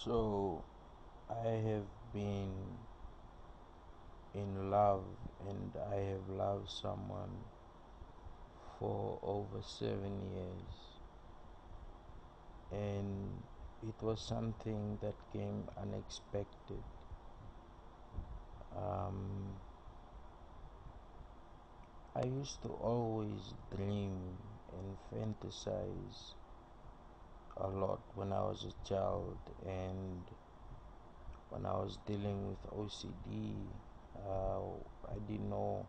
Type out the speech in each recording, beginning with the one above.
So I have been in love and I have loved someone for over 7 years, and it was something that came unexpected. Um, I used to always dream and fantasize a lot when I was a child, and when I was dealing with OCD, uh, I didn't know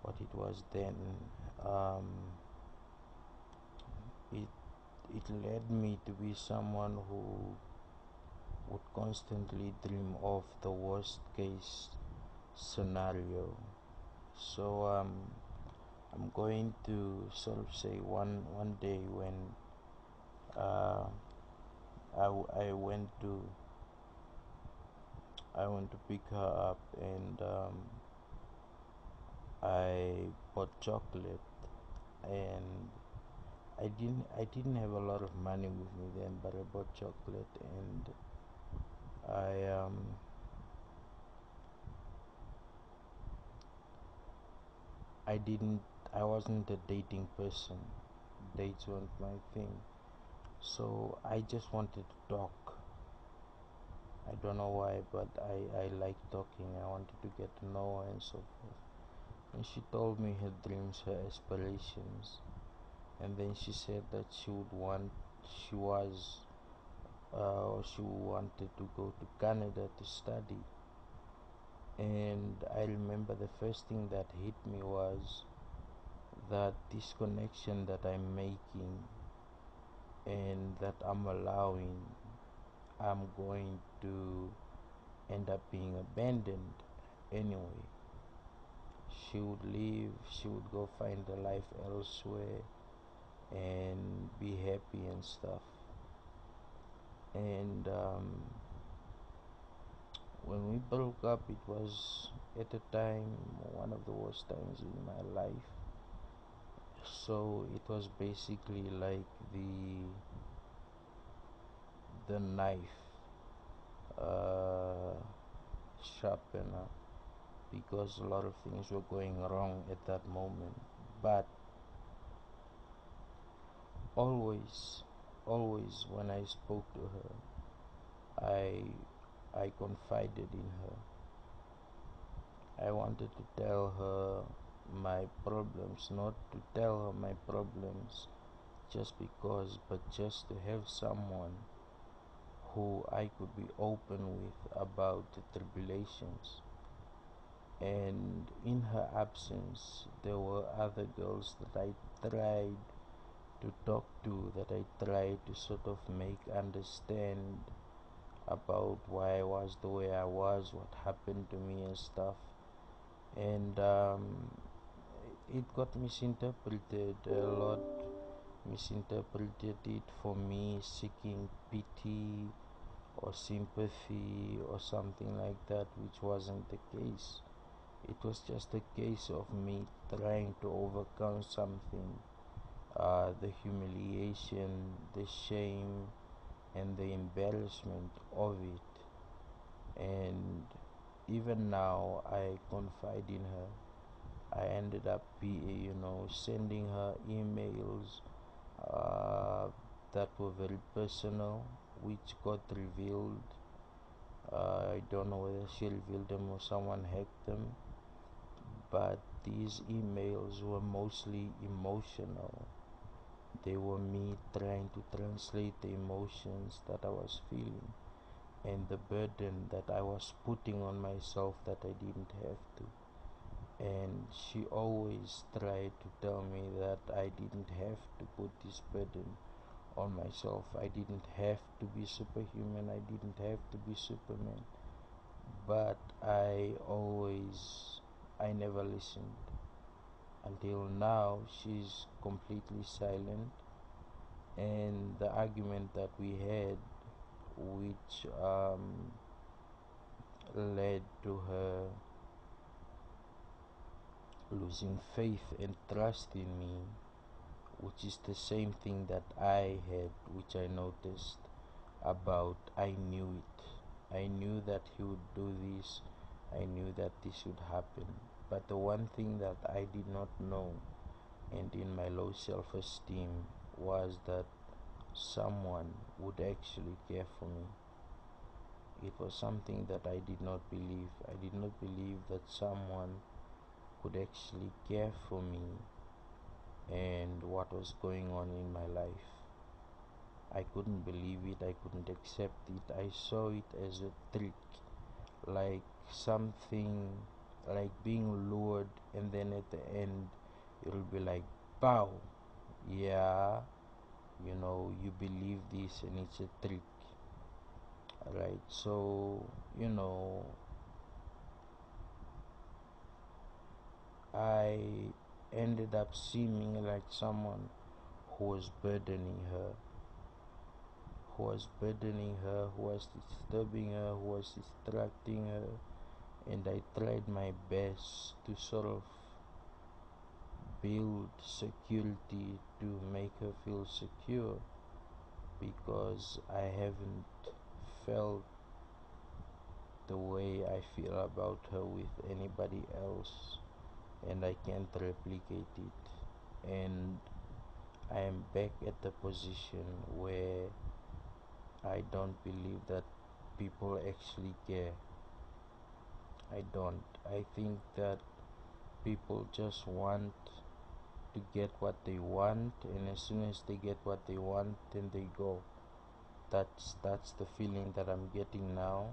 what it was then. Um, it it led me to be someone who would constantly dream of the worst case scenario. So I'm going to sort of say one day when uh, I went to pick her up, and I bought chocolate, and I didn't have a lot of money with me then, but I bought chocolate, and I I didn't I wasn't a dating person. Dates weren't my thing. So I just wanted to talk. I don't know why, but I like talking. I wanted to get to know her and so forth. And she told me her dreams, her aspirations. And then she said that she was, or she wanted to go to Canada to study. And I remember the first thing that hit me was that this connection that I'm making and that I'm allowing, I'm going to end up being abandoned anyway. She would leave, she would go find a life elsewhere and be happy and stuff. And when we broke up, it was at a time, one of the worst times in my life. So it was basically like the knife uh, sharpener, because a lot of things were going wrong at that moment. But always, always when I spoke to her, I confided in her. I wanted to tell her my problems, not to tell her my problems just because, but just to have someone who I could be open with about the tribulations. And in her absence, there were other girls that I tried to talk to, that I tried to sort of make understand about why I was the way I was, what happened to me and stuff. And it got misinterpreted a lot, misinterpreted it for me seeking pity or sympathy or something like that, which wasn't the case. It was just a case of me trying to overcome something, the humiliation, the shame, and the embarrassment of it. And even now, I confide in her. I ended up, sending her emails that were very personal, which got revealed. I don't know whether she revealed them or someone hacked them, but these emails were mostly emotional. They were me trying to translate the emotions that I was feeling and the burden that I was putting on myself that I didn't have to. And she always tried to tell me that I didn't have to put this burden on myself. I didn't have to be superhuman. I didn't have to be Superman. But I never listened. Until now, she's completely silent. And the argument that we had, which led to her losing faith and trust in me, which is the same thing that I had, which I noticed about. I knew it. I knew that he would do this. I knew that this would happen. But the one thing that I did not know, and in my low self-esteem, was that someone would actually care for me. It was something that I did not believe. I did not believe that someone could actually care for me and what was going on in my life. I couldn't believe it, I couldn't accept it. I saw it as a trick, like something, like being lured, and then at the end, it'll be like, pow, yeah, you believe this and it's a trick, right? So, I ended up seeming like someone who was burdening her, who was disturbing her, who was distracting her, and I tried my best to sort of build security to make her feel secure, because I haven't felt the way I feel about her with anybody else, and I can't replicate it. And I am back at the position where I don't believe that people actually care. I don't. I think that people just want to get what they want, and as soon as they get what they want, then they go. That's the feeling that I'm getting now,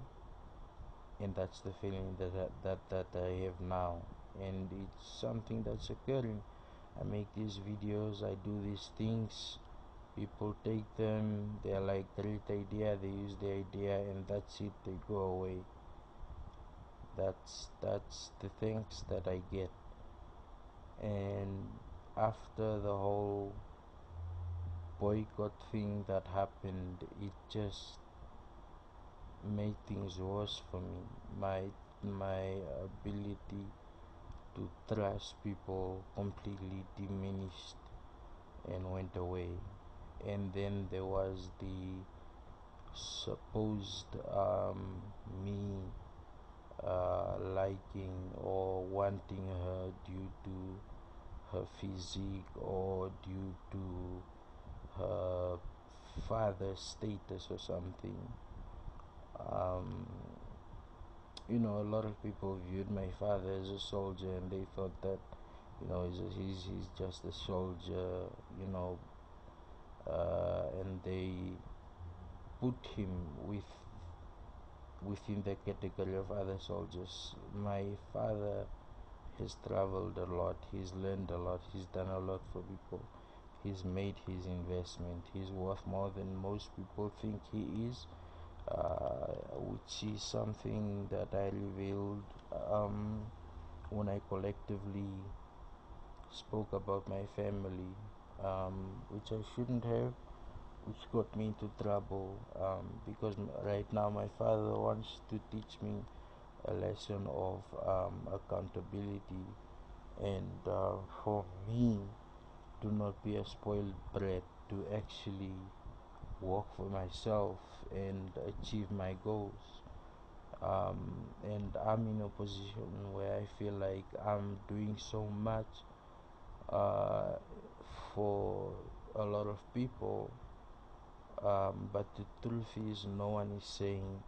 and that's the feeling that I have now, and it's something that's occurring. I make these videos, I do these things, people take them, they're like, great idea, they use the idea, and that's it, they go away. That's the things that I get. And after the whole boycott thing that happened, it just made things worse for me. My ability to trust people completely diminished and went away. And then there was the supposed me liking or wanting her due to her physique or due to her father's status or something. um, a lot of people viewed my father as a soldier, and they thought that he's just a soldier, and they put him within the category of other soldiers. My father has traveled a lot, he's learned a lot, he's done a lot for people, he's made his investment, he's worth more than most people think he is, which is something that I revealed when I collectively spoke about my family, which I shouldn't have, which got me into trouble, because right now my father wants to teach me a lesson of accountability, and for me to not be a spoiled brat, to actually work for myself and achieve my goals. And I'm in a position where I feel like I'm doing so much uh, for a lot of people, but the truth is, no one is saying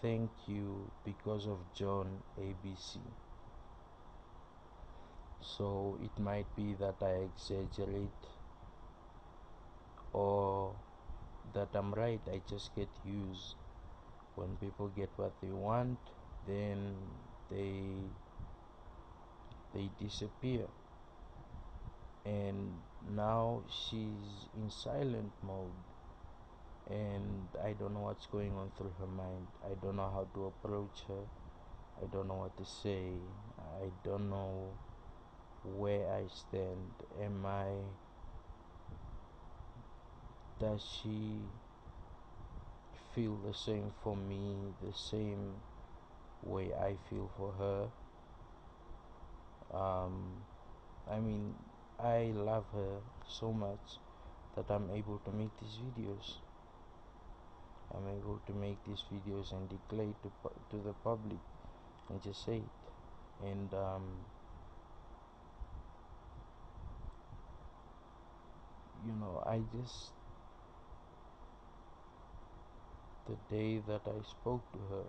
thank you because of John ABC. So it might be that I exaggerate, or that I'm right, I just get used. When people get what they want, then they disappear. And now she's in silent mode, and I don't know what's going on through her mind. I don't know how to approach her. I don't know what to say. I don't know where I stand. Does she feel the same for me, the same way I feel for her? I mean, I love her so much that I'm able to make these videos. I'm able to make these videos and declare to the public and just say it. And I just, the day that I spoke to her,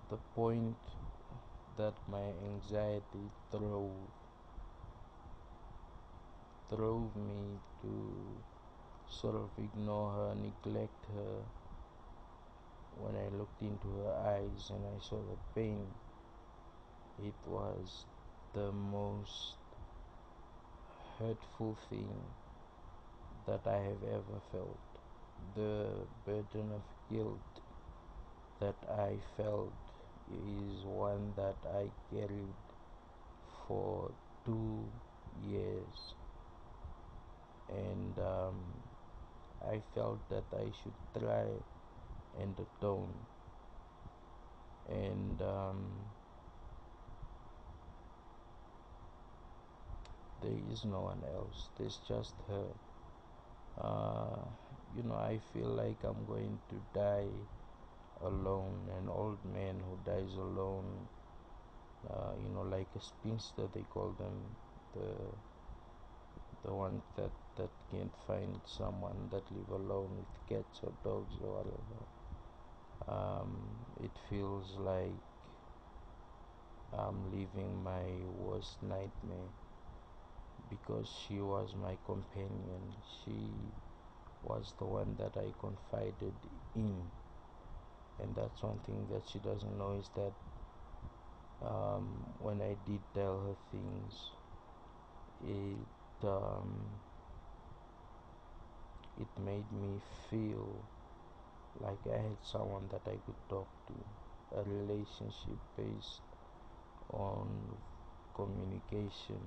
the point that my anxiety drove me to sort of ignore her, neglect her. When I looked into her eyes and I saw the pain, it was the most hurtful thing that I have ever felt. The burden of guilt that I felt is one that I carried for 2 years, and I felt that I should try and atone. And there is no one else, there's just her. I feel like I'm going to die alone, an old man who dies alone, like a spinster they call them, the one that can't find someone, that live alone with cats or dogs or whatever. It feels like I'm living my worst nightmare, because she was my companion. She was the one that I confided in, and that's one thing that she doesn't know, is that when I did tell her things, it it made me feel like I had someone that I could talk to, a relationship based on communication.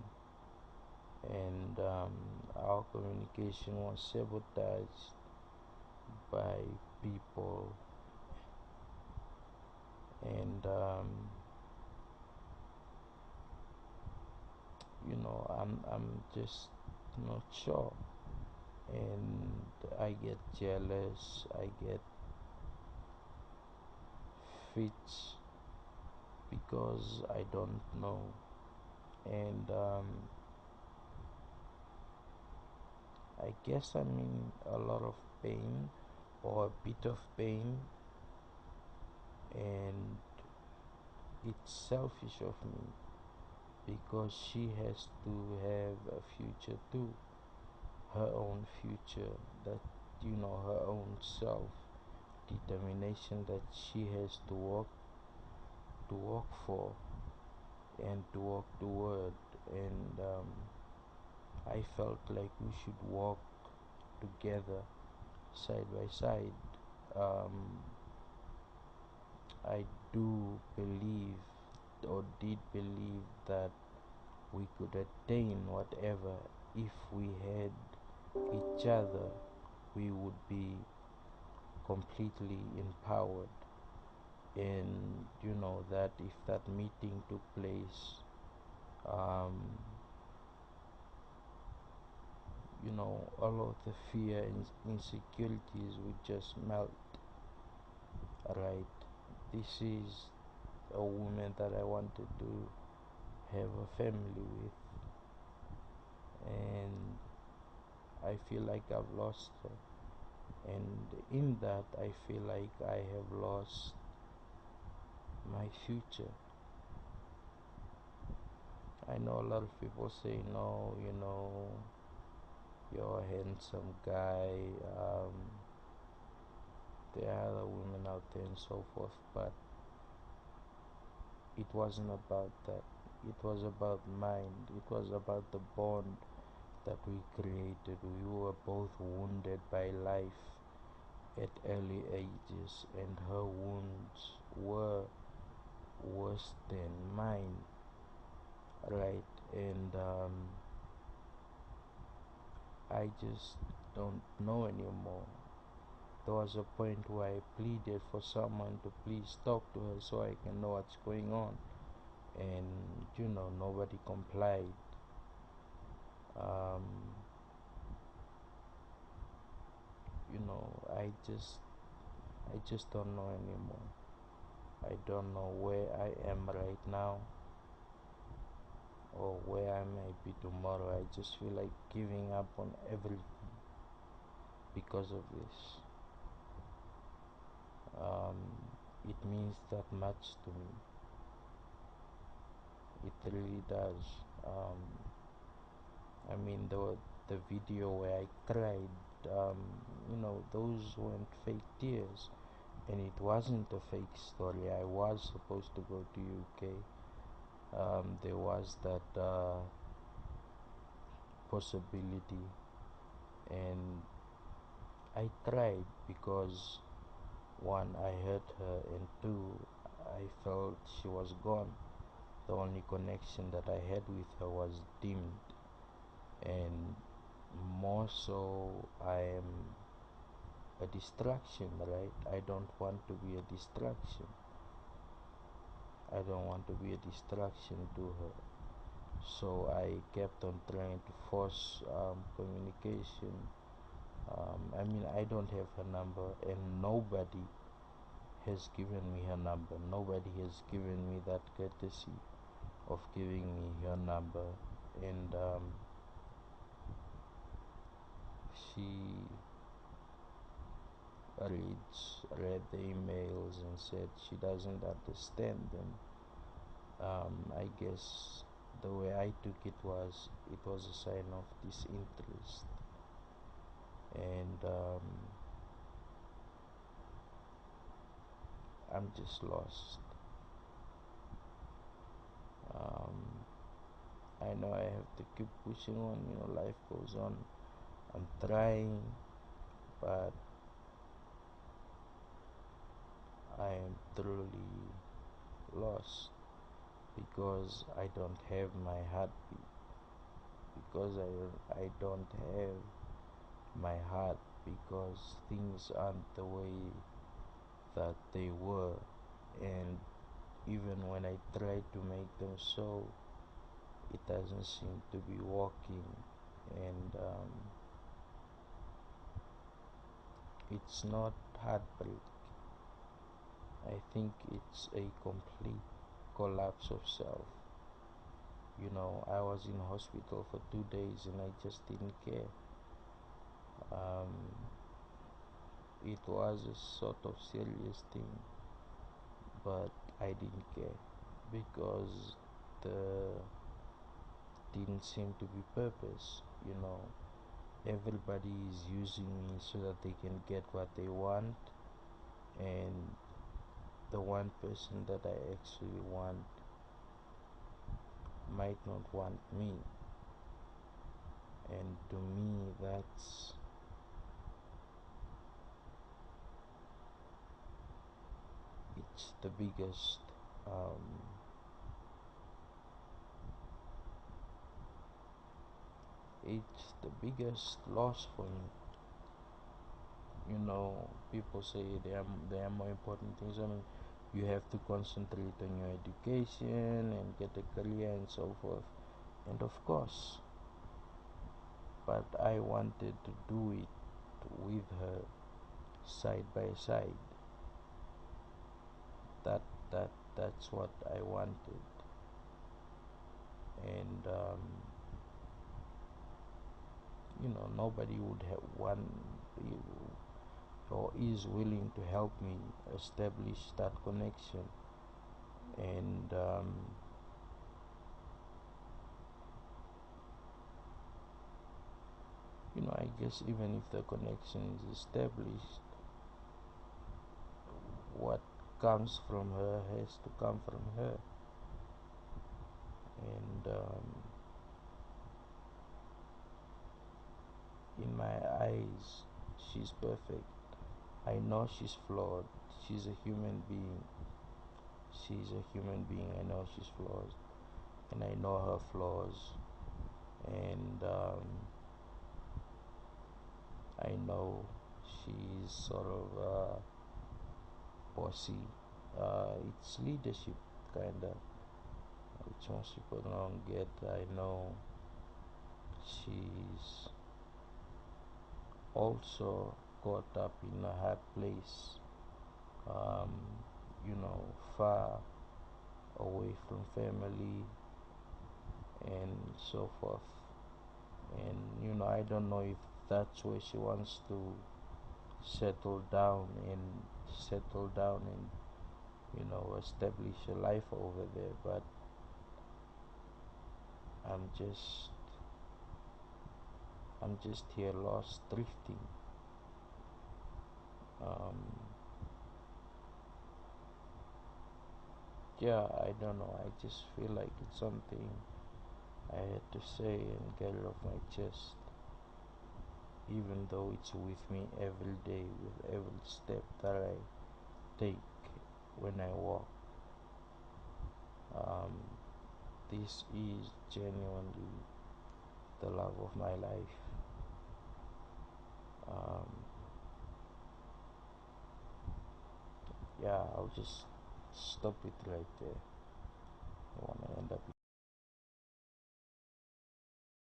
And our communication was sabotaged by people, and I'm just not sure, and I get jealous, I get fits because I don't know. And I guess I'm in a lot of pain, or a bit of pain, and it's selfish of me, because she has to have a future too, her own future, that her own self determination that she has to work for and to work toward. And I felt like we should walk together, side by side. I do believe, or did believe, that we could attain whatever if we had each other. We would be completely empowered, and that if that meeting took place, um, all of the fear and insecurities would just melt. Right, this is a woman that I wanted to have a family with, and I feel like I've lost her. And in that, I feel like I have lost my future. I know a lot of people say, no, you're a handsome guy, there are other women out there and so forth, but it wasn't about that. It was about mind, it was about the bond that we created. We were both wounded by life at early ages, and her wounds were worse than mine, right? And I just don't know anymore. There was a point where I pleaded for someone to please talk to her so I can know what's going on, and nobody complied. I just don't know anymore. I don't know where I am right now or where I may be tomorrow. I just feel like giving up on everything because of this. Um, it means that much to me. It really does. Um, I mean, the video where I cried, those weren't fake tears, and it wasn't a fake story. I was supposed to go to UK. There was that possibility, and I tried because one, I hurt her, and two, I felt she was gone. The only connection that I had with her was dimmed, and more so, I am a distraction, right? I don't want to be a distraction. I don't want to be a distraction to her. So I kept on trying to force communication. I don't have her number, and nobody has given me her number. Nobody has given me that courtesy of giving me her number. And she read the emails and said she doesn't understand them. I guess the way I took it was a sign of disinterest, and I'm just lost. Um, I know I have to keep pushing on. Life goes on. I'm trying, but I am truly lost because I don't have my heartbeat. Because I don't have my heart, because things aren't the way that they were, and even when I try to make them so, it doesn't seem to be working. And it's not heartbreak. I think it's a complete collapse of self. I was in hospital for 2 days and I just didn't care. Um, it was a sort of serious thing, but I didn't care because there didn't seem to be purpose. Everybody is using me so that they can get what they want, and the one person that I actually want might not want me. And to me, it's the biggest loss for me. People say there are more important things. You have to concentrate on your education and get a career and so forth. And of course, but I wanted to do it with her side by side. That that's what I wanted, and nobody would have one or is willing to help me establish that connection. And I guess even if the connection is established, what comes from her has to come from her. And in my eyes, she's perfect. I know she's flawed. She's a human being. I know she's flawed, and I know her flaws. And I know she's sort of bossy. It's leadership, kinda, which most people don't get. I know she's also caught up in a hard place, um, you know, far away from family and so forth. And I don't know if that's where she wants to settle down and establish a life over there. But I'm just I'm just here lost drifting. Um, yeah, I don't know. I just feel like it's something I had to say and get it off my chest, even though it's with me every day, with every step that I take when I walk. Um, this is genuinely the love of my life. Um, yeah, I'll just stop it right there.